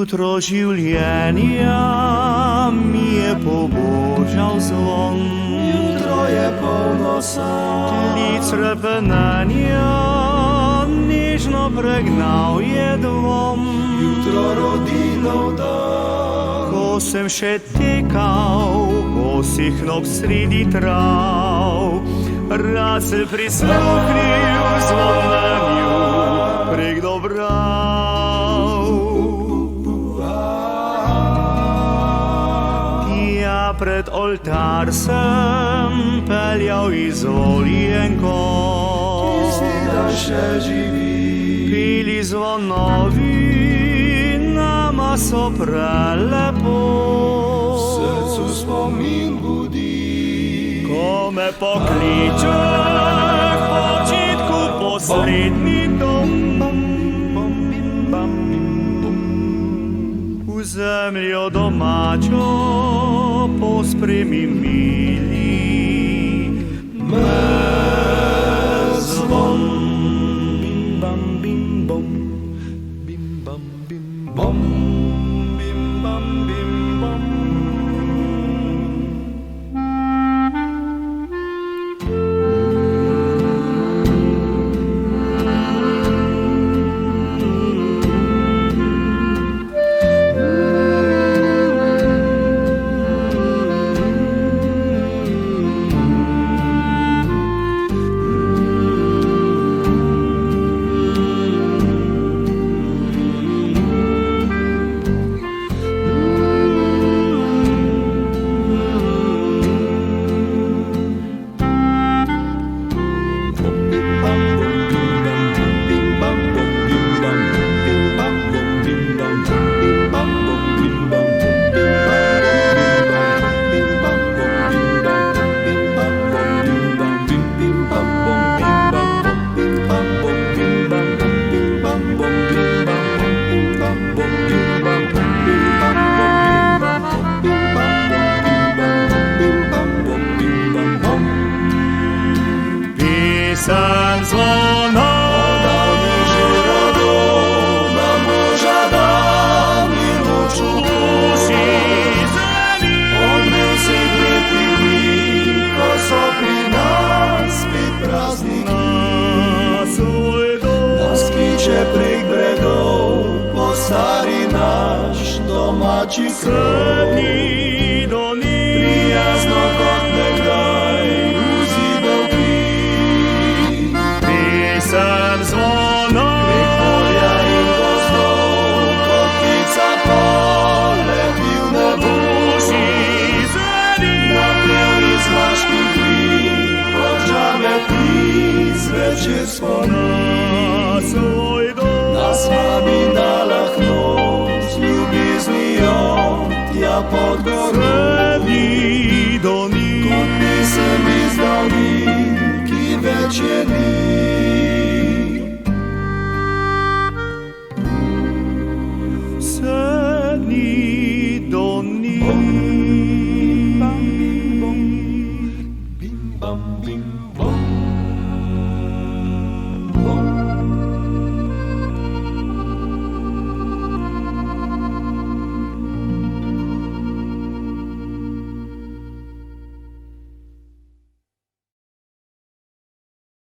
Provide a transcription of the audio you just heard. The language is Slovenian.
Jutro življenja mi je pobožal zvon. Jutro je polno sanj, Klic repenanja nežno pregnal je dvom. jutro rodinov dan. Ko sem še tekal, bosih nog sredi trav, rad se prisluhnil zvonanju prek dobrav. Ja, pred oltar sem peljal izvoljen konj. Tisti dan še živi, Pili zvonovi, nama so prelepo. v srcu spomin budi. Ko me pokliče k počitku poslednji dom, v zemljo domačo pospremi mili me zvon. Bim bam bim bom, bim bam bim bom, bim bam bim bom. Pisem zvona, Dawny żyrodo, na morza dawny noczu. duši zemi, On był sygły piwi, koso pri nas, spet prazniki. na svoj dom. Nas kliče prek bregov, po stari naš domači krov. Srednji do njih, Prijazno kot nekdaj, uzidal pi. pisem zvona, Prek polja in gozdov, kot ptica poleti v nebo. duši zemi, Napev iz vaških dni, podžame pli, zvečer spomni. na svoj dom. Nas vabi na lahno, z ljubeznijo, tja pod goro. Srednji do njih, Kot pesem iz davnin, ki več je ni.